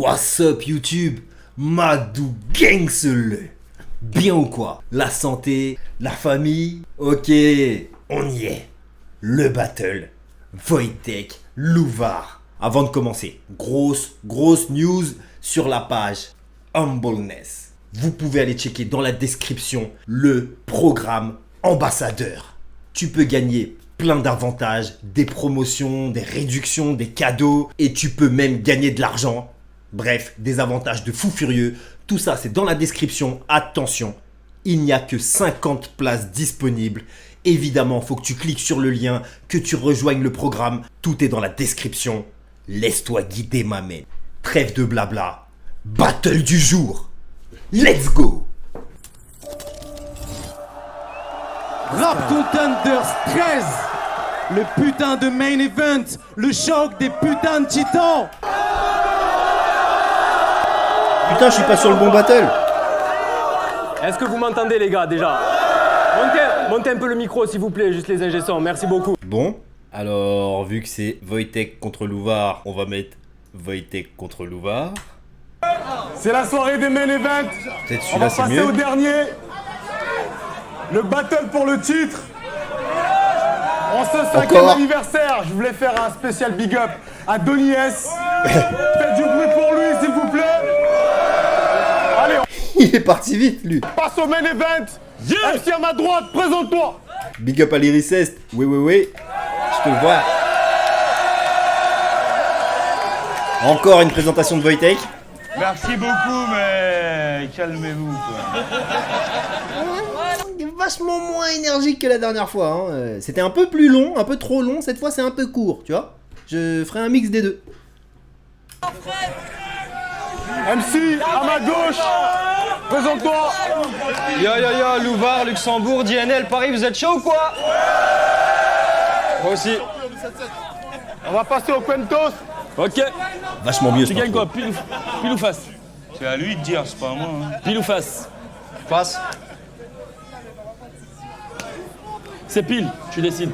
What's up YouTube? Madou Gangsel. Bien ou quoi? La santé, la famille? Ok, on y est. Le battle. Wojtek Louvard. Avant de commencer, grosse news sur la page Humbleness. Vous pouvez aller checker dans la description le programme ambassadeur. Tu peux gagner plein d'avantages, des promotions, des réductions, des cadeaux et tu peux même gagner de l'argent. Bref, des avantages de fou furieux. Tout ça, c'est dans la description. Attention, il n'y a que 50 places disponibles. Évidemment, il faut que tu cliques sur le lien, que tu rejoignes le programme. Tout est dans la description. Laisse-toi guider, ma main. Trêve de blabla. Battle du jour. Let's go! Rap Contenders 13, le putain de main event, le choc des putains de titans. Putain, je suis pas sur le bon battle. Est-ce que vous m'entendez les gars déjà? Montez un peu le micro s'il vous plaît, juste les ingé-sons, merci beaucoup. Bon, alors vu que c'est Wojtek contre Louvard, on va mettre Wojtek contre Louvard. C'est la soirée des main events. Peut-être On va celui-là c'est passer au mieux. dernier. Le battle pour le titre. En ce 5e Encore. anniversaire, je voulais faire un spécial big up à Donny S. Faites du bruit pour lui s'il vous plaît. Allez, Il est parti vite lui. on passe au main event. MC à ma droite, présente-toi. Big up à l'Iriceste. Oui. Je te vois. Encore une présentation de Wojtek. Merci beaucoup, mais calmez-vous, quoi. Il est vachement moins énergique que la dernière fois. Hein. C'était un peu plus long, un peu trop long. Cette fois, c'est un peu court, tu vois. Je ferai un mix des deux. MC à ma gauche, présente-toi. Yo, Louvard, Luxembourg, DNL, Paris, vous êtes chaud ou quoi? Moi aussi. On va passer au Quentos. Ok. Vachement mieux. Tu gagnes quoi? Pile ou face? C'est à lui de dire, c'est pas à moi. Hein. Pile ou face? Passe. C'est pile, tu décides.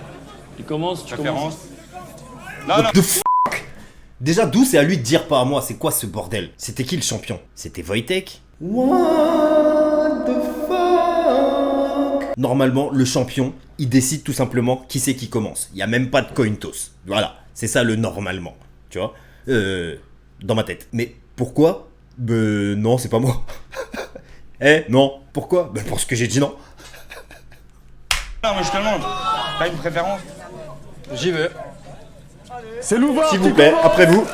Il commence, tu commences. Préférence. Non, non. The fuck. Déjà, d'où c'est à lui de dire pas à moi? C'est quoi ce bordel? C'était qui le champion? C'était Wojtek? What the fuck? Normalement, le champion, il décide tout simplement qui c'est qui commence. Il n'y a même pas de coin toss. Voilà, c'est ça le normalement. Tu vois, dans ma tête. Mais pourquoi? Non, c'est pas moi. Non, pourquoi? Parce que j'ai dit non. Non, mais je te demande. T'as une préférence? J'y vais. C'est Louvard. S'il qui vous plaît, commence. après vous.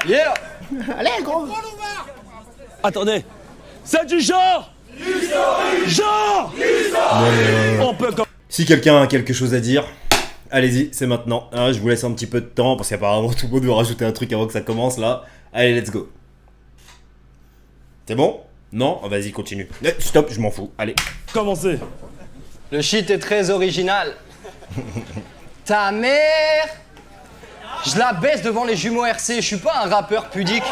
Yeah. Allez, gros. Attendez. C'est du genre. Genre. On peut Si quelqu'un a quelque chose à dire, allez-y, c'est maintenant. Hein, je vous laisse un petit peu de temps parce qu'apparemment tout le monde veut rajouter un truc avant que ça commence là. Allez, let's go. C'est bon? Non? Oh, vas-y, continue. Stop, je m'en fous. Allez. commencer. Le shit est très original. Ta mère! Je la baisse devant les jumeaux RC, je suis pas un rappeur pudique.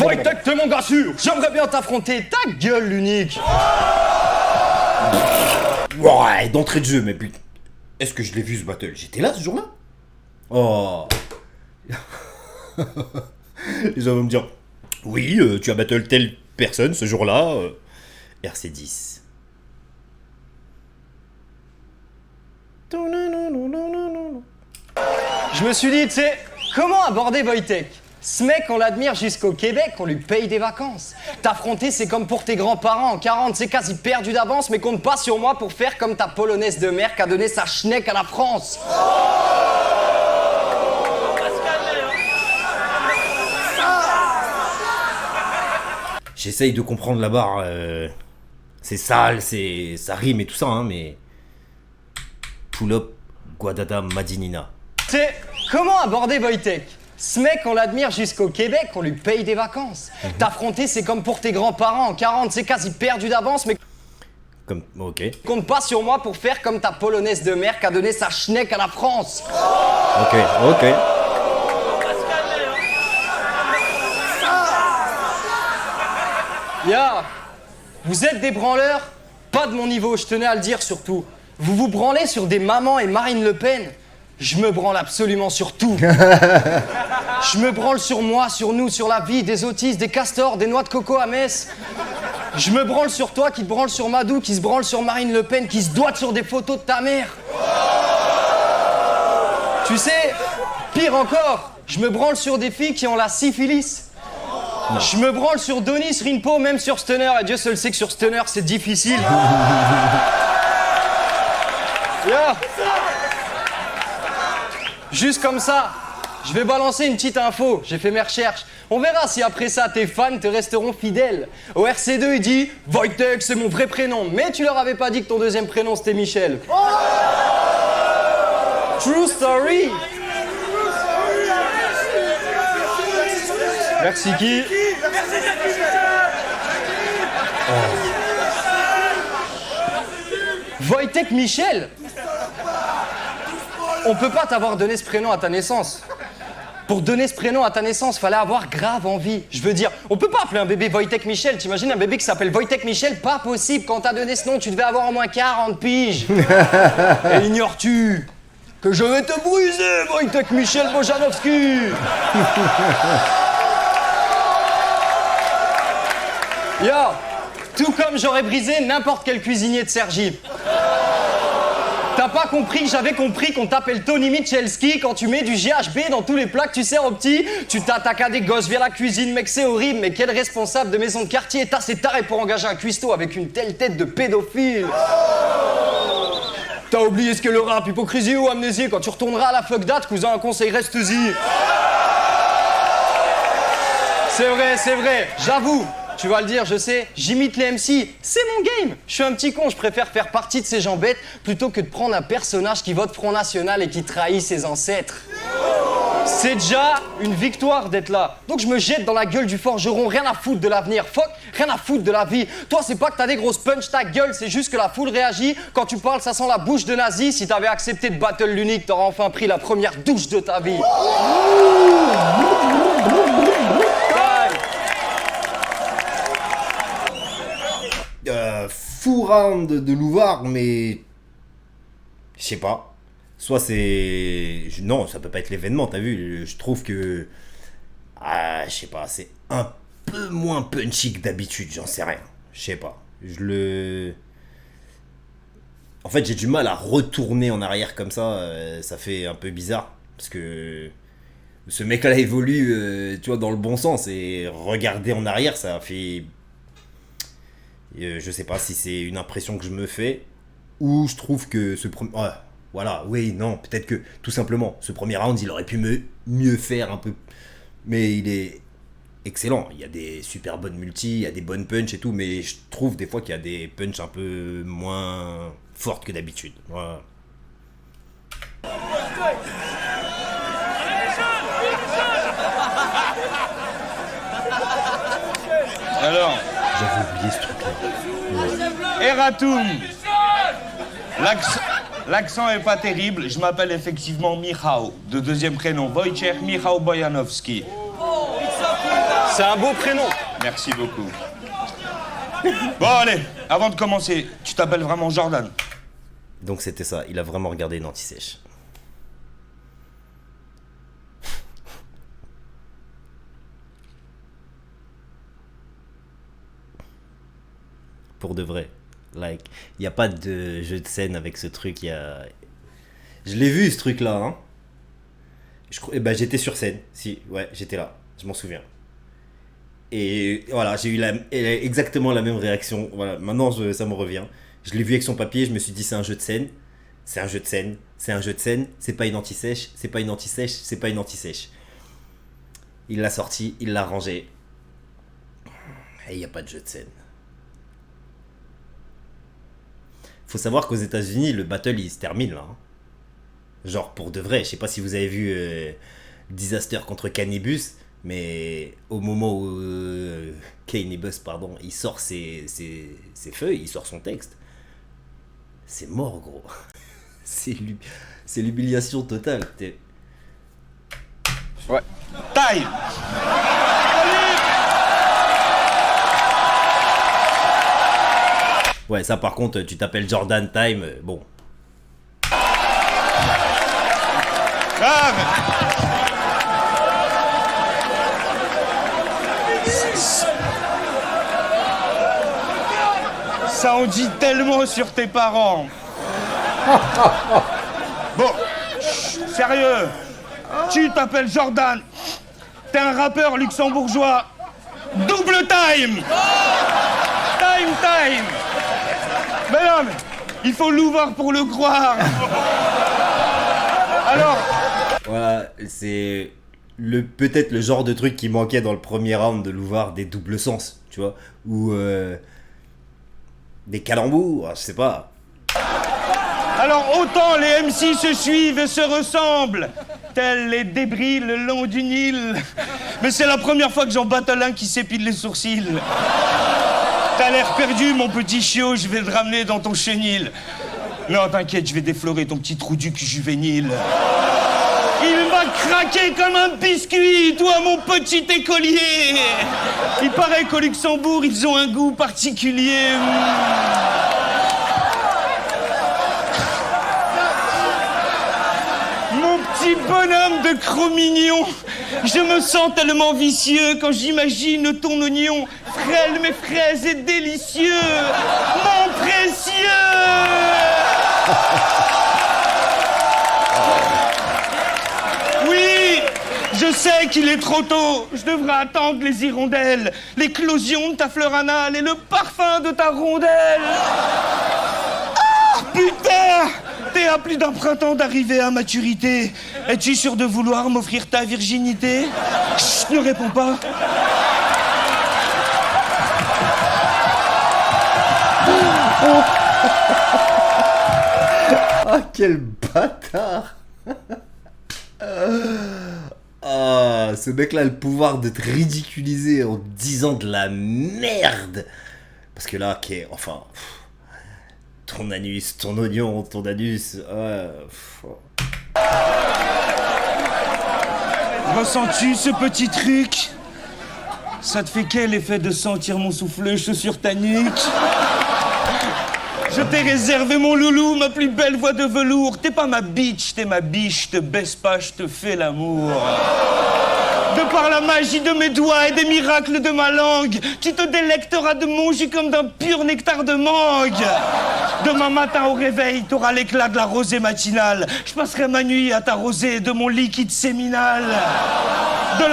Wojtek, t'es mon gars sûr! J'aimerais bien t'affronter, ta gueule l'unique! Ouais, d'entrée de jeu, mais putain. Est-ce que je l'ai vu ce battle? J'étais là ce jour-là? Oh. Les gens vont me dire, oui, tu as battle telle personne ce jour-là. RC10. Je me suis dit, tu sais, comment aborder Wojtek? Ce mec, on l'admire jusqu'au Québec, on lui paye des vacances. T'affronter, c'est comme pour tes grands-parents en 40, c'est quasi perdu d'avance, mais compte pas sur moi pour faire comme ta polonaise de mère qui a donné sa schneck à la France. J'essaye de comprendre la barre. C'est sale, ça rime et tout ça, hein, mais. Pull up, Guadada, Madinina. Tu sais, comment aborder Wojtek? Ce mec, on l'admire jusqu'au Québec, on lui paye des vacances. T'affronter, c'est comme pour tes grands-parents en 40, c'est quasi perdu d'avance, mais Comme. Ok. compte pas sur moi pour faire comme ta polonaise de mère qui a donné sa schneck à la France. Ok. Ya, vous êtes des branleurs? Pas de mon niveau, je tenais à le dire surtout. Vous vous branlez sur des mamans et Marine Le Pen. Je me branle absolument sur tout. Je me branle sur moi, sur nous, sur la vie, des autistes, des castors, des noix de coco à Metz. Je me branle sur toi, qui te branle sur Madou, qui se branle sur Marine Le Pen, qui se doite sur des photos de ta mère. Tu sais, pire encore, je me branle sur des filles qui ont la syphilis. Je me branle sur Donis, Rinpo, même sur Stunner, et Dieu seul sait que sur Stunner, c'est difficile. Yeah. Juste comme ça, je vais balancer une petite info, j'ai fait mes recherches. On verra si après ça, tes fans te resteront fidèles. Au RC2, il dit « Wojtek, c'est mon vrai prénom », mais tu leur avais pas dit que ton deuxième prénom, c'était Michel. True story. Merci qui? Wojtek Michel. On peut pas t'avoir donné ce prénom à ta naissance. Pour donner ce prénom à ta naissance, fallait avoir grave envie. Je veux dire, on peut pas appeler un bébé Wojtek Michel. T'imagines un bébé qui s'appelle Wojtek Michel? Pas possible. Quand t'as donné ce nom, tu devais avoir au moins 40 piges. Et ignores-tu que je vais te briser, Wojtek Michel Bojanowski? Yo, tout comme j'aurais brisé n'importe quel cuisinier de Sergi. T'as pas compris que j'avais compris qu'on t'appelle Tony Michelski quand tu mets du GHB dans tous les plats que tu sers aux petits? Tu t'attaques à des gosses via la cuisine, mec, c'est horrible, mais quel responsable de maison de quartier est assez taré pour engager un cuistot avec une telle tête de pédophile? T'as oublié ce qu'est le rap, hypocrisie ou amnésie? Quand tu retourneras à la fuck date, cousin, un conseil, reste-y. C'est vrai, j'avoue. Tu vas le dire, je sais, j'imite les MC, c'est mon game. Je suis un petit con, je préfère faire partie de ces gens bêtes plutôt que de prendre un personnage qui vote Front National et qui trahit ses ancêtres. C'est déjà une victoire d'être là. Donc je me jette dans la gueule du forgeron, rien à foutre de l'avenir, fuck, rien à foutre de la vie. Toi, c'est pas que t'as des grosses punch ta gueule, c'est juste que la foule réagit. Quand tu parles, ça sent la bouche de nazi. Si t'avais accepté de battle l'unique, t'aurais enfin pris la première douche de ta vie. Fou round de Louvard, mais je sais pas. Soit c'est... Non, ça peut pas être l'événement, t'as vu. Je trouve que... je sais pas, c'est un peu moins punchy que d'habitude, j'en sais rien. Je sais pas. En fait, j'ai du mal à retourner en arrière comme ça. Ça fait un peu bizarre. Parce que ce mec-là évolue, tu vois, dans le bon sens. Et regarder en arrière, ça fait... je sais pas si c'est une impression que je me fais ou je trouve que ce premier... voilà, oui, non, peut-être que tout simplement, ce premier round, il aurait pu mieux faire un peu. Mais il est excellent. Il y a des super bonnes multis, il y a des bonnes punches et tout, mais je trouve des fois qu'il y a des punches un peu moins fortes que d'habitude. Voilà. Alors, j'avais oublié ce truc-là. Eratum. L'accent est pas terrible. Je m'appelle effectivement Michał, de deuxième prénom Wojciech Michał Bojanowski. C'est un beau prénom. Merci beaucoup. Bon, allez, avant de commencer, tu t'appelles vraiment Jordan? Donc c'était ça, il a vraiment regardé une anti-sèche. Pour de vrai. Like, il n'y a pas de jeu de scène avec ce truc. Je l'ai vu ce truc-là. Hein. J'étais sur scène. Si, ouais, j'étais là. Je m'en souviens. Et voilà, j'ai eu exactement la même réaction. Voilà, maintenant ça me revient. Je l'ai vu avec son papier, je me suis dit c'est un jeu de scène. C'est un jeu de scène. C'est un jeu de scène. C'est pas une anti-sèche. C'est pas une anti-sèche. C'est pas une anti-sèche. Il l'a sorti, il l'a rangé. Et il n'y a pas de jeu de scène. Faut savoir qu'aux États-Unis, le battle il se termine là. Hein. Genre pour de vrai. Je sais pas si vous avez vu Disaster contre Cannibus, mais au moment où Cannibus, pardon, il sort ses feuilles, il sort son texte, c'est mort gros. C'est l'humiliation totale. Ouais. Time. Ouais, ça par contre, tu t'appelles Jordan Time, bon, Ah, ça en dit tellement sur tes parents. Bon, sérieux, tu t'appelles Jordan, t'es un rappeur luxembourgeois, double time. Time. Mais non, mais il faut l'ouvrir pour le croire. Alors, Voilà, c'est peut-être le genre de truc qui manquait dans le premier round de Louvard, des doubles sens, tu vois, ou des calembours, je sais pas. alors autant les MC se suivent et se ressemblent, tels les débris le long du Nil. Mais c'est la première fois que j'en battle un qui s'épile les sourcils. T'as l'air perdu, mon petit chiot, je vais te ramener dans ton chenil. Non, t'inquiète, je vais déflorer ton petit trou du cul juvénile. Il m'a craqué comme un biscuit, toi, mon petit écolier. Il paraît qu'au Luxembourg, ils ont un goût particulier. Mon petit bonhomme de Cro-Mignon, je me sens tellement vicieux quand j'imagine ton oignon frêle mais fraise et délicieux, mon précieux. Oui, je sais qu'il est trop tôt, je devrais attendre les hirondelles, l'éclosion de ta fleur anale et le parfum de ta rondelle. Ah, putain! T'es à plus d'un printemps d'arriver à maturité. Es-tu sûr de vouloir m'offrir ta virginité? Chut, ne réponds pas. Ah, quel bâtard. Ah, ce mec-là a le pouvoir de te ridiculiser en disant de la merde. Parce que là, enfin... Ton anus, ton oignon, ton anus... Ressens-tu ce petit truc? Ça te fait quel effet de sentir mon souffleux sur ta nuque? Je t'ai réservé mon loulou, ma plus belle voix de velours. T'es pas ma bitch, t'es ma biche, je te baisse pas, je te fais l'amour. De par la magie de mes doigts et des miracles de ma langue, tu te délecteras de mon jus comme d'un pur nectar de mangue. Demain matin au réveil, t'auras l'éclat de la rosée matinale. Je passerai ma nuit à t'arroser de mon liquide séminal. De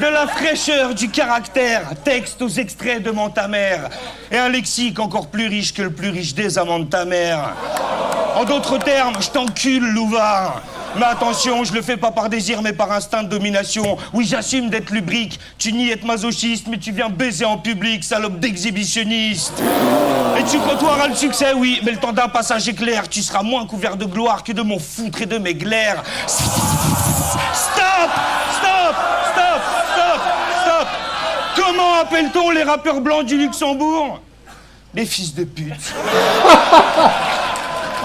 la fraîcheur du caractère, texte aux extraits de mon ta mère. Et un lexique encore plus riche que le plus riche des amants de ta mère. En d'autres termes, je t'encule, Louvard. Mais attention, je le fais pas par désir, mais par instinct de domination. Oui, j'assume d'être lubrique. Tu nies être masochiste, mais tu viens baiser en public, salope d'exhibitionniste. Et tu côtoieras le succès, oui, mais le temps d'un passage éclair, tu seras moins couvert de gloire que de mon foutre et de mes glaires. Stop! Comment appelle-t-on les rappeurs blancs du Luxembourg? Les fils de pute.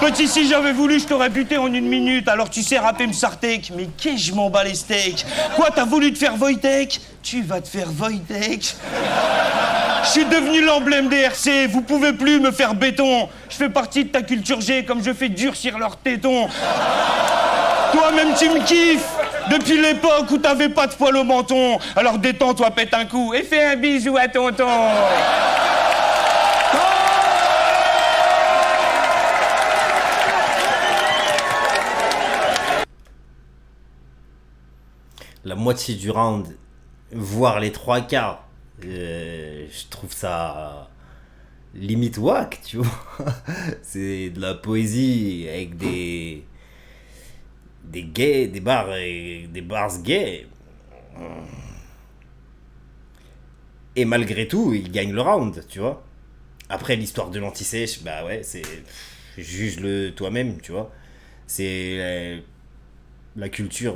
Petit, si j'avais voulu, je t'aurais buté en 1 minute. Alors tu sais rapper Msartek, mais qu'est-ce je m'en bats les steaks. Quoi, t'as voulu te faire Wojtek? Tu vas te faire Wojtek. Je suis devenu l'emblème des RC, vous pouvez plus me faire béton. Je fais partie de ta culture G comme je fais durcir leurs tétons. Toi-même tu me kiffes depuis l'époque où t'avais pas de poil au menton. Alors détends-toi, pète un coup et fais un bisou à tonton. La moitié du round, voire les 3/4, je trouve ça limite wack, tu vois. C'est de la poésie avec des gays, des bars gays. Et malgré tout, il gagne le round, tu vois. Après, l'histoire de l'anti-sèche, bah ouais, c'est... Juge-le toi-même, tu vois. C'est... La culture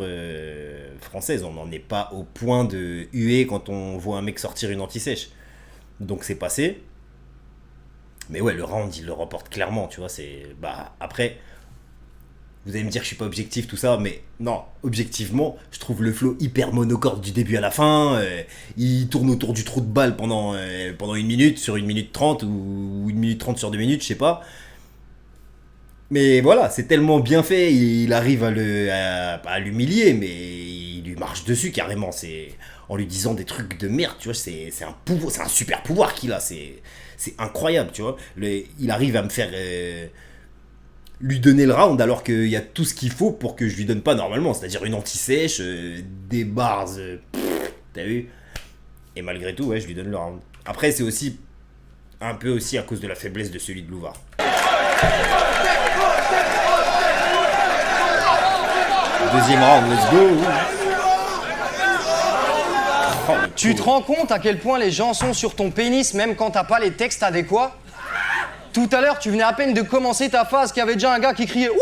française, on n'en est pas au point de huer quand on voit un mec sortir une anti-sèche. Donc c'est passé. Mais ouais, le round, il le remporte clairement, tu vois. C'est... Bah, après, vous allez me dire que je suis pas objectif, tout ça, mais non, objectivement, je trouve le flow hyper monocorde du début à la fin. Il tourne autour du trou de balle pendant 1 minute, sur 1 minute 30, ou 1 minute 30 sur 2 minutes, je sais pas. Mais voilà, c'est tellement bien fait, il arrive à l'humilier, mais il lui marche dessus carrément, en lui disant des trucs de merde, tu vois, c'est un super pouvoir qu'il a, c'est incroyable, tu vois. Il arrive à me faire lui donner le round alors qu'il y a tout ce qu'il faut pour que je lui donne pas normalement, c'est-à-dire une anti-sèche, des bars, t'as vu? Et malgré tout, ouais, je lui donne le round. Après, c'est aussi un peu aussi à cause de la faiblesse de celui de Louvard. Deuxième round, let's go. Oh, Tu te rends compte à quel point les gens sont sur ton pénis même quand t'as pas les textes adéquats? Tout à l'heure, tu venais à peine de commencer ta phase qu'il y avait déjà un gars qui criait « Ouais !»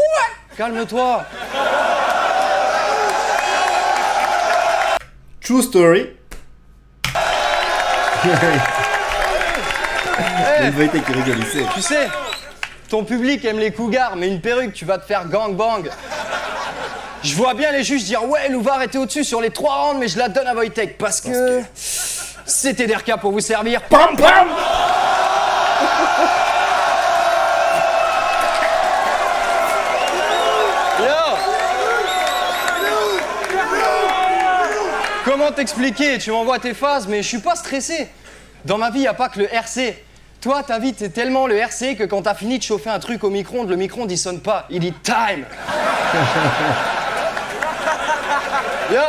Calme-toi. True story. Hey, Une vérité qui rigole ici. tu sais, ton public aime les cougars, mais une perruque, tu vas te faire gangbang. Je vois bien les juges dire « Ouais, Louvard était au-dessus sur les 3 rounds, mais je la donne à Wojtek parce que... c'était Derka pour vous servir. Pam pam !» Comment t'expliquer? Tu m'envoies tes phases, mais je suis pas stressé. Dans ma vie, y a pas que le RC. Toi, ta vie, t'es tellement le RC que quand t'as fini de chauffer un truc au micro-ondes, le micro-ondes, il sonne pas, il dit time. Yo,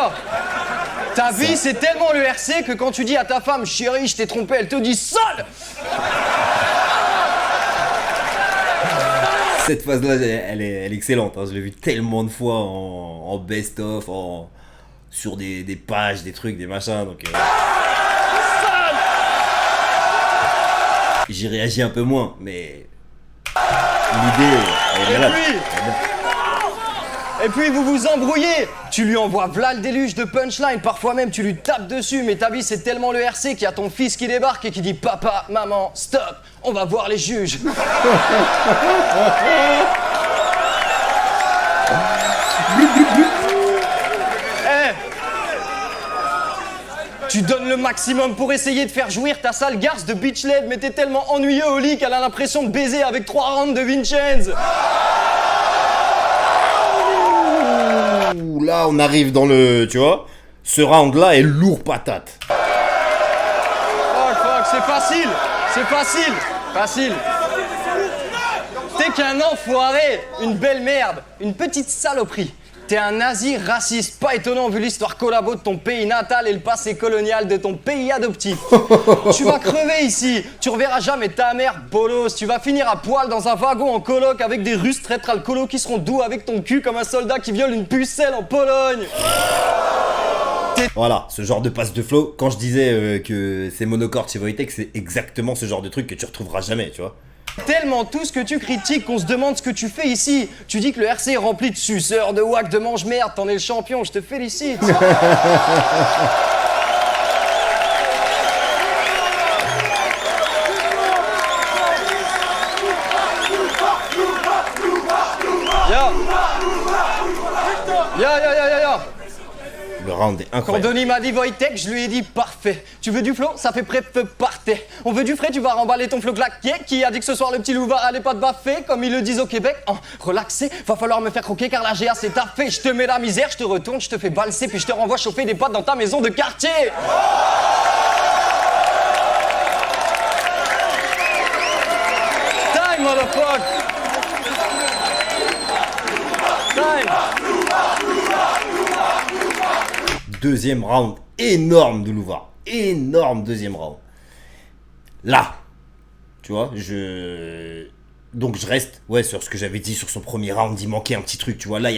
ta vie, c'est tellement le RC que quand tu dis à ta femme, chérie, je t'ai trompé, elle te dit sol. Cette phase-là, elle est excellente. Hein. Je l'ai vue tellement de fois en best-of, sur des pages, des trucs, des machins. Donc, j'y réagis un peu moins, mais l'idée, elle est malade. Et puis vous vous embrouillez. Tu lui envoies v'là le déluge de punchline, parfois même tu lui tapes dessus, mais ta vie c'est tellement le RC qu'il y a ton fils qui débarque et qui dit « Papa, maman, stop, on va voir les juges. » Tu donnes le maximum pour essayer de faire jouir ta sale garce de bitch LED, mais t'es tellement ennuyeux au lit qu'elle a l'impression de baiser avec 3 rounds de Vincenz. Ouh, là, on arrive dans le... Tu vois, ce round-là est lourd patate. Fuck, c'est facile. C'est facile. Facile. T'es qu'un enfoiré, une belle merde, une petite saloperie. T'es un nazi raciste, pas étonnant vu l'histoire collabo de ton pays natal et le passé colonial de ton pays adoptif. Tu vas crever ici, tu reverras jamais ta mère bolos, tu vas finir à poil dans un wagon en coloc avec des Russes traîtres alcoolos qui seront doux avec ton cul comme un soldat qui viole une pucelle en Pologne. Voilà, ce genre de passe de flow. Quand je disais que c'est monocorde chez Wojtek, c'est exactement ce genre de truc que tu retrouveras jamais, tu vois. Tellement tout ce que tu critiques qu'on se demande ce que tu fais ici. Tu dis que le RC est rempli de suceurs, de wack, de mange-merde, t'en es le champion, je te félicite. Yo, Le round est quand incroyable. Denis m'a dit Wojtek, je lui ai dit parfait. Tu veux du flow? Ça fait prêt parté. On veut du frais, tu vas remballer ton flow claqué. Qui a dit que ce soir le petit Louvard allait pas te baffer, comme ils le disent au Québec? Relaxé, va falloir me faire croquer car la GA c'est taffé. Je te mets la misère, je te retourne, je te fais balser, puis je te renvoie chauffer des pâtes dans ta maison de quartier. Time, motherfucker! Time! Deuxième round énorme de Louvard. Énorme deuxième round. Là, tu vois, donc je reste sur ce que j'avais dit sur son premier round, il manquait un petit truc, tu vois. Là,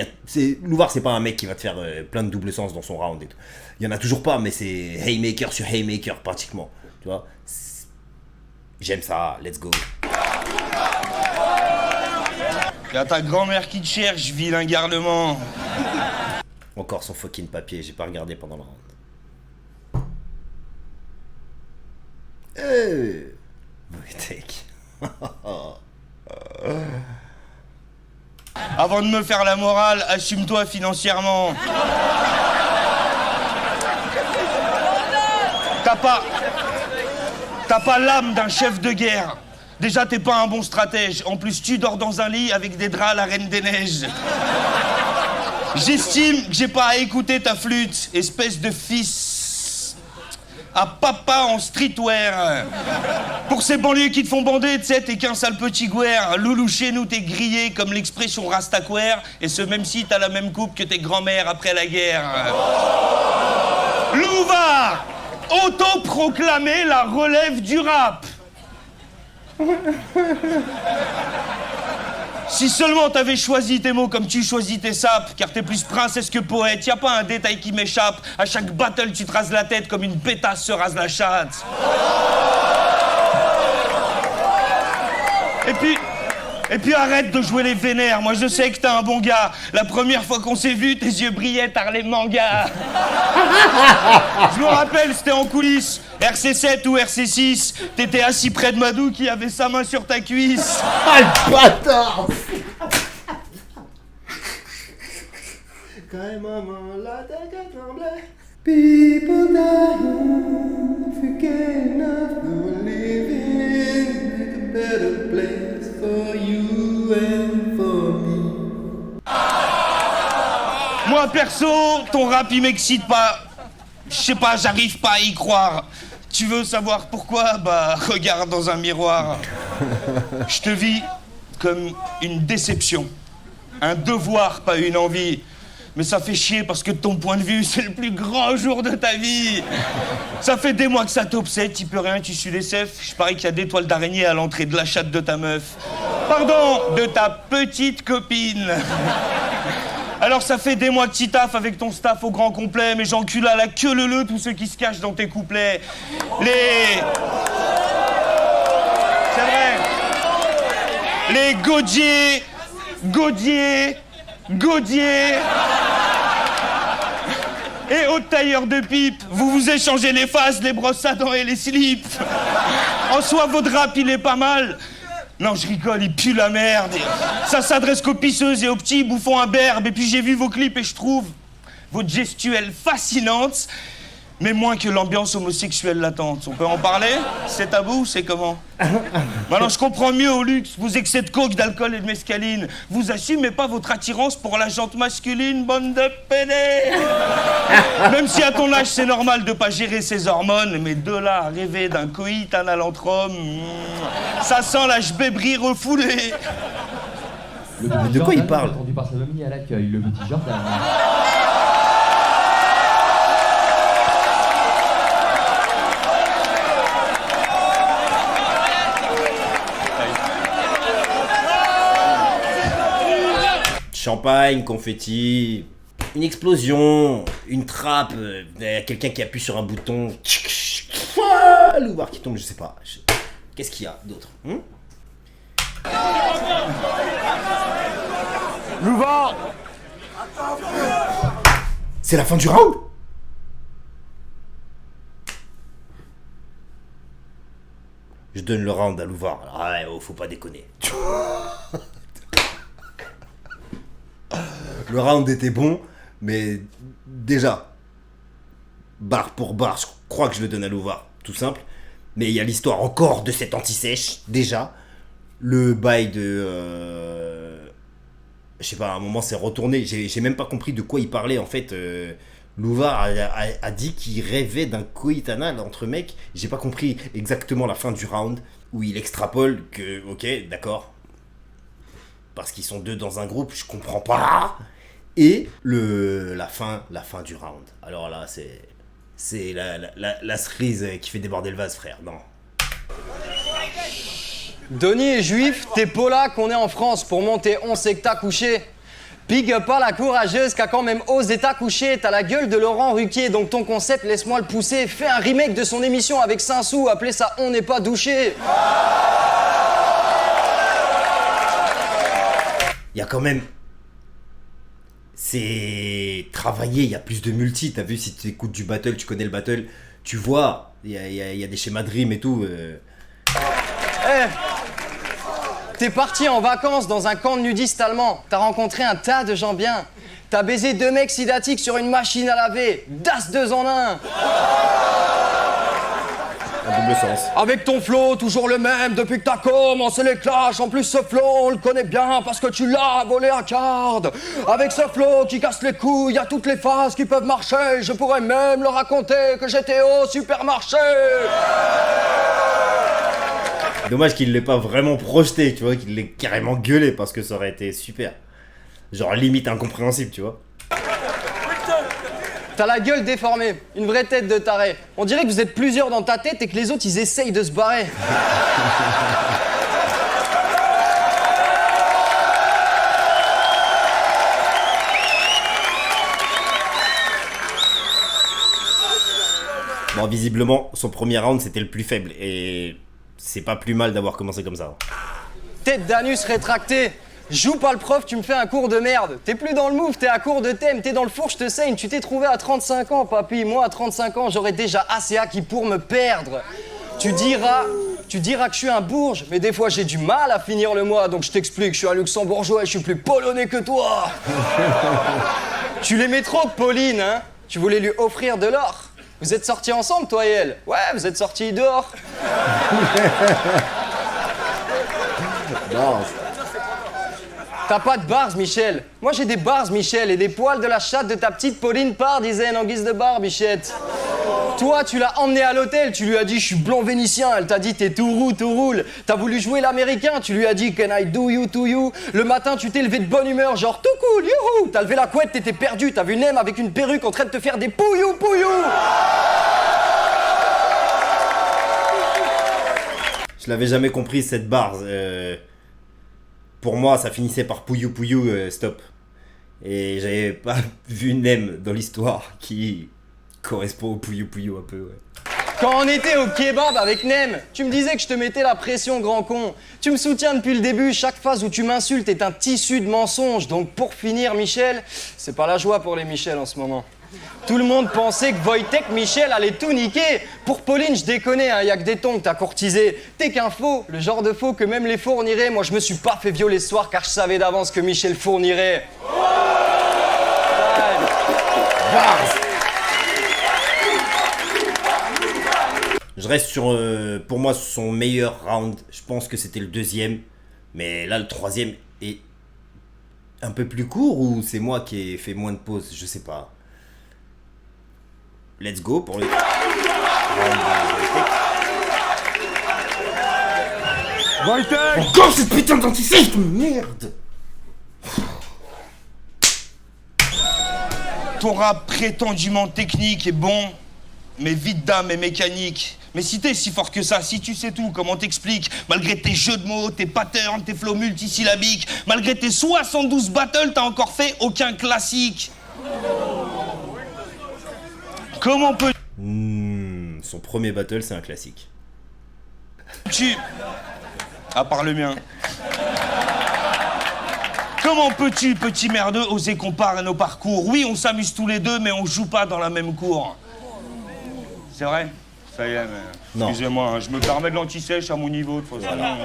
Louvard, c'est pas un mec qui va te faire plein de double sens dans son round et tout. Il y en a toujours pas, mais c'est haymaker sur haymaker pratiquement, tu vois. J'aime ça, let's go. Y'a ta grand-mère qui te cherche, vilain garnement. Encore son fucking papier, j'ai pas regardé pendant le round. Wojtek. Avant de me faire la morale, assume-toi financièrement. T'as pas l'âme d'un chef de guerre. Déjà, t'es pas un bon stratège. En plus, tu dors dans un lit avec des draps à la Reine des Neiges. J'estime que j'ai pas à écouter ta flûte, espèce de fils à papa en streetwear. Pour ces banlieues qui te font bander, tu sais, t'es qu'un sale petit gouère. Loulou, chez nous, t'es grillé comme l'expression rastaquaire, et ce même si t'as la même coupe que tes grands-mères après la guerre. Louvard, autoproclamé la relève du rap. Si seulement t'avais choisi tes mots comme tu choisis tes sapes, car t'es plus princesse que poète, y a pas un détail qui m'échappe. À chaque battle, tu te rases la tête comme une pétasse se rase la chatte. Et puis arrête de jouer les vénères. Moi, je sais que t'es un bon gars. La première fois qu'on s'est vu, tes yeux brillaient par les mangas. Je me rappelle, c'était en coulisses. RC7 ou RC6. T'étais assis près de Madou qui avait sa main sur ta cuisse. Ah, le bâtard! Quand maman la tête tremblait. People dying, forgetting of the living, make a better place for you and for me. Moi, perso, ton rap, il m'excite pas. Je sais pas, j'arrive pas à y croire. Tu veux savoir pourquoi? Bah, regarde dans un miroir. Je te vis comme une déception. Un devoir, pas une envie. Mais ça fait chier parce que de ton point de vue, c'est le plus grand jour de ta vie. Ça fait des mois que ça t'obsède, tu peux rien, tu suis les cefs. Je parie qu'il y a des toiles d'araignée à l'entrée de la chatte de ta meuf. Pardon, de ta petite copine. Alors ça fait des mois que tu taffes avec ton staff au grand complet, mais j'encule à la queue leu tous ceux qui se cachent dans tes couplets. C'est vrai. Les Gaudier et haute tailleur de pipe, vous vous échangez les faces, les brosses à dents et les slips. En soi, votre rap, il est pas mal. Non, je rigole, il pue la merde. Ça s'adresse qu'aux pisseuses et aux petits bouffons imberbes. Et puis j'ai vu vos clips et je trouve votre gestuelle fascinante, mais moins que l'ambiance homosexuelle latente. On peut en parler? C'est tabou? C'est comment? Maintenant, je comprends mieux au luxe. Vos excès de coke, d'alcool et de mescaline. Vous assumez pas votre attirance pour la jante masculine, bande de pédés. Même si à ton âge, c'est normal de pas gérer ses hormones, mais de là à rêver d'un coït anal entre hommes, ça sent la jbébrie refoulée. Mais de quoi il parle? Attendu par sa mamie à l'accueil, le petit Jordan. Champagne, confetti, une explosion, une trappe, quelqu'un qui appuie sur un bouton, Louvard qui tombe, je sais pas. Qu'est-ce qu'il y a d'autre? Louvard, C'est la fin du round? Je donne le round à Louvard. Ah ouais, oh, faut pas déconner. Le round était bon, mais déjà, barre pour barre, je crois que je le donne à Louvard, tout simple. Mais il y a l'histoire encore de cette anti-sèche, déjà. Le bail de... je sais pas, à un moment c'est retourné, j'ai même pas compris de quoi il parlait en fait. Louvard a dit qu'il rêvait d'un coït anal entre mecs. J'ai pas compris exactement la fin du round, où il extrapole que, ok, d'accord, parce qu'ils sont deux dans un groupe, je comprends pas. Et la fin du round. Alors là, c'est la cerise qui fait déborder le vase, frère. Non. Donny est juif, t'es polac, on est en France. Pour monter, on sait que t'as couché. Big up à la courageuse qui a quand même osé t'accoucher. T'as la gueule de Laurent Ruquier, donc ton concept, laisse-moi le pousser. Fais un remake de son émission avec Saint-Sou, appelez ça On n'est pas douché. Il y a quand même... C'est travaillé, il y a plus de multi. T'as vu, si tu écoutes du battle, tu connais le battle, tu vois, il y a des schémas de rime et tout. T'es parti en vacances dans un camp de nudistes allemands. T'as rencontré un tas de gens bien. T'as baisé 2 mecs sidatiques sur une machine à laver. Das 2 en 1. Un double sens. Avec ton flow, toujours le même depuis que t'as commencé les clashs. En plus, ce flow, on le connaît bien parce que tu l'as volé à Card. Avec ce flow qui casse les couilles, y a toutes les phases qui peuvent marcher. Je pourrais même leur raconter que j'étais au supermarché. Dommage qu'il l'ait pas vraiment projeté, tu vois, qu'il l'ait carrément gueulé parce que ça aurait été super. Genre limite incompréhensible, tu vois. T'as la gueule déformée, une vraie tête de taré. On dirait que vous êtes plusieurs dans ta tête et que les autres ils essayent de se barrer. Bon, visiblement, son premier round c'était le plus faible et c'est pas plus mal d'avoir commencé comme ça. Tête d'anus rétractée. Joue pas le prof, tu me fais un cours de merde. T'es plus dans le move, t'es à court de thème, t'es dans le four, je te saigne. Tu t'es trouvé à 35 ans, papy. Moi, à 35 ans, j'aurais déjà assez acquis pour me perdre. Tu diras que je suis un bourge, mais des fois j'ai du mal à finir le mois, donc je t'explique, je suis un luxembourgeois et je suis plus polonais que toi. Tu l'aimais trop, Pauline, hein? Tu voulais lui offrir de l'or. Vous êtes sortis ensemble, toi et elle? Ouais, vous êtes sortis dehors. Non. T'as pas de bars, Michel. Moi, j'ai des bars, Michel, et des poils de la chatte de ta petite Pauline Pardisaine en guise de bar, Bichette. Toi, tu l'as emmenée à l'hôtel, tu lui as dit « je suis blond vénitien », elle t'a dit « t'es tout roux, tout roule ». T'as voulu jouer l'américain, tu lui as dit « can I do you to you ». Le matin, tu t'es levé de bonne humeur, genre « tout cool, youhou ». T'as levé la couette, t'étais perdu, t'as vu Nem avec une perruque en train de te faire des pouillou, pouillou. Je l'avais jamais compris cette barre. Pour moi, ça finissait par pouillou pouillou, stop. Et j'avais pas vu Nem dans l'histoire qui correspond au pouillou pouillou un peu, ouais. Quand on était au kebab avec Nem, tu me disais que je te mettais la pression, grand con. Tu me soutiens depuis le début, chaque phase où tu m'insultes est un tissu de mensonges. Donc pour finir, Michel, c'est pas la joie pour les Michel en ce moment. Tout le monde pensait que Wojtek Michel allait tout niquer. Pour Pauline, je déconne, hein, y a que des tons que t'as courtisé. T'es qu'un faux, le genre de faux que même les fourniraient. Moi, je me suis pas fait violer ce soir car je savais d'avance que Michel fournirait. Je reste sur, pour moi, son meilleur round. Je pense que c'était le deuxième. Mais là, le troisième est un peu plus court ou c'est moi qui ai fait moins de pauses? Je sais pas. Let's go pour le round de Wojtek! Encore cette putain d'anticiste, merde! Ton rap prétendument technique est bon, mais vide d'âme et mécanique. Mais si t'es si fort que ça, si tu sais tout, comment t'expliques? Malgré tes jeux de mots, tes patterns, tes flows multisyllabiques, malgré tes 72 battles, t'as encore fait aucun classique. Comment peux-tu... Son premier battle, c'est un classique. À part le mien. Comment peux-tu, petit merdeux, oser comparer nos parcours? Oui, on s'amuse tous les deux, mais on joue pas dans la même cour. C'est vrai? Ça y est, mais... Non. Excusez-moi, hein, je me permets de l'anti-sèche à mon niveau, de toute façon. Voilà.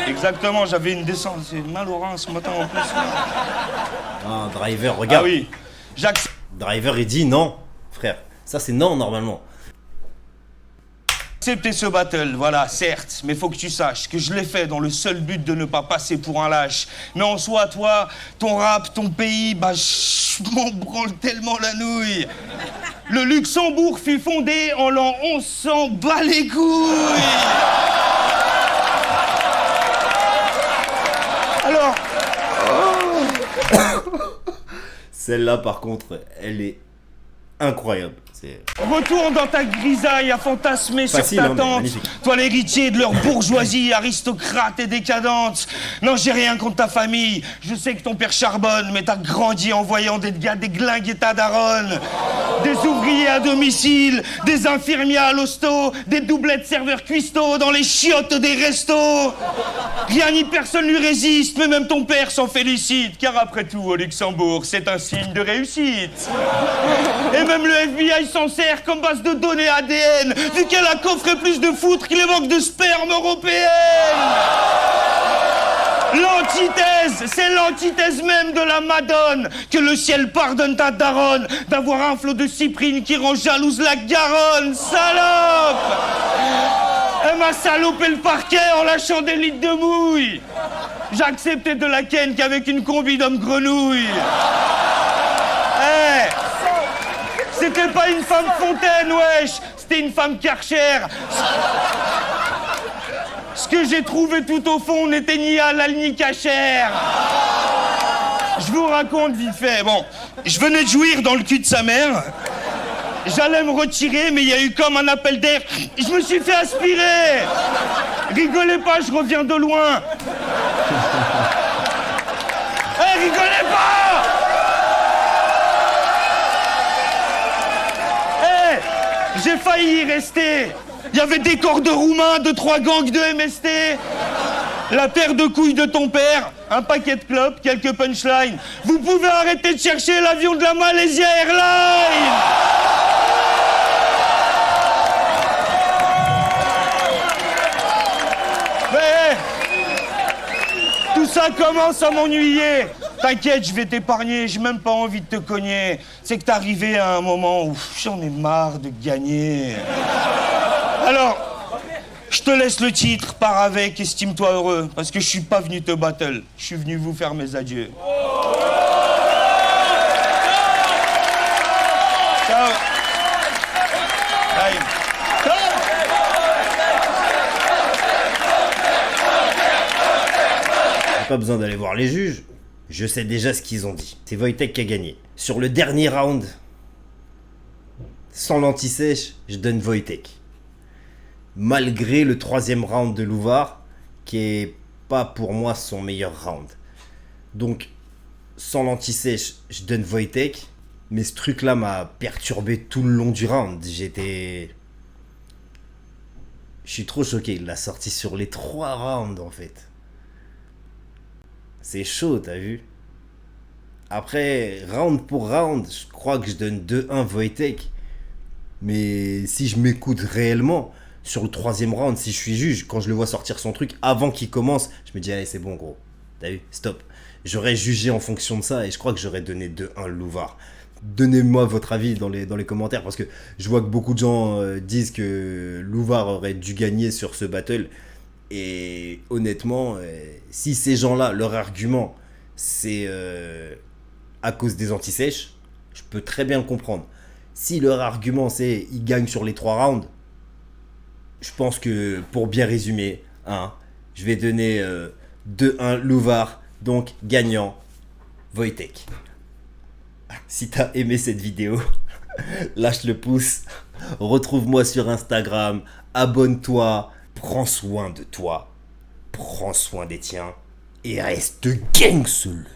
Exactement, j'avais une descente, c'est mal au rein ce matin en plus. Ah, Driver, regarde. Ah oui, j'accepte. Driver, il dit non, frère. Ça, c'est non, normalement. Accepter ce battle, voilà, certes, mais faut que tu saches que je l'ai fait dans le seul but de ne pas passer pour un lâche. Mais en soi, toi, ton rap, ton pays, bah, je m'en branle tellement la nouille. Le Luxembourg fut fondé en l'an 1100, bat les couilles. Alors... Celle-là, par contre, elle est incroyable. Retourne dans ta grisaille à fantasmer Facile, sur ta hein, mais tante. magnifique. Toi l'héritier de leur bourgeoisie aristocrate et décadente. Non, j'ai rien contre ta famille. Je sais que ton père charbonne, mais t'as grandi en voyant des gars déglinguer ta daronne. Des ouvriers à domicile, des infirmiers à l'hosto, des doublettes serveurs cuistots dans les chiottes des restos. Rien ni personne lui résiste, mais même ton père s'en félicite. Car après tout, au Luxembourg, c'est un signe de réussite. Et même le FBI s'en sert comme base de données ADN, vu qu'elle a coffré plus de foutre que les banques de sperme européennes. L'antithèse, c'est l'antithèse même de la Madone. Que le ciel pardonne ta daronne d'avoir un flot de cyprine qui rend jalouse la Garonne, salope. Elle m'a salopé le parquet en lâchant des litres de mouille. J'ai accepté de la ken qu'avec une combi d'homme grenouille. C'était pas une femme Fontaine, wesh. C'était une femme Karcher. Ce que j'ai trouvé tout au fond n'était ni halal ni cachère. Je vous raconte vite fait. Bon, je venais de jouir dans le cul de sa mère. J'allais me retirer, mais il y a eu comme un appel d'air. Je me suis fait aspirer. Rigolez pas, je reviens de loin. Rigolez pas. J'ai failli y rester. Il y avait des corps de roumains, 2-3 gangs de MST, la paire de couilles de ton père, un paquet de clopes, quelques punchlines. Vous pouvez arrêter de chercher l'avion de la Malaysia Airlines. Mais tout ça commence à m'ennuyer. T'inquiète, je vais t'épargner, j'ai même pas envie de te cogner. C'est que t'es arrivé à un moment où j'en ai marre de gagner. Alors, je te laisse le titre, pars avec, estime-toi heureux, parce que je suis pas venu te battle, je suis venu vous faire mes adieux. Ciao. Bye. Pas besoin d'aller voir les juges. Je sais déjà ce qu'ils ont dit. C'est Wojtek qui a gagné. Sur le dernier round, sans l'anti-sèche, je donne Wojtek. Malgré le 3e round de Louvard, qui est pas pour moi son meilleur round. Donc, sans l'anti-sèche, je donne Wojtek. Mais ce truc-là m'a perturbé tout le long du round. Je suis trop choqué. Il l'a sorti sur les 3 rounds, en fait. C'est chaud, t'as vu? Après, round pour round, je crois que je donne 2-1 Wojtek. Mais si je m'écoute réellement, sur le 3e round, si je suis juge, quand je le vois sortir son truc avant qu'il commence, je me dis, allez, c'est bon, gros. T'as vu? Stop. J'aurais jugé en fonction de ça et je crois que j'aurais donné 2-1 Louvard. Donnez-moi votre avis dans les commentaires parce que je vois que beaucoup de gens disent que Louvard aurait dû gagner sur ce battle. Et honnêtement, si ces gens-là, leur argument, c'est à cause des anti-sèches, je peux très bien le comprendre. Si leur argument, c'est ils gagnent sur les 3 rounds, je pense que pour bien résumer, je vais donner 2-1 Louvard, donc gagnant Wojtek. Si t'as aimé cette vidéo, lâche le pouce, retrouve-moi sur Instagram, abonne-toi. Prends soin de toi, prends soin des tiens et reste gangster.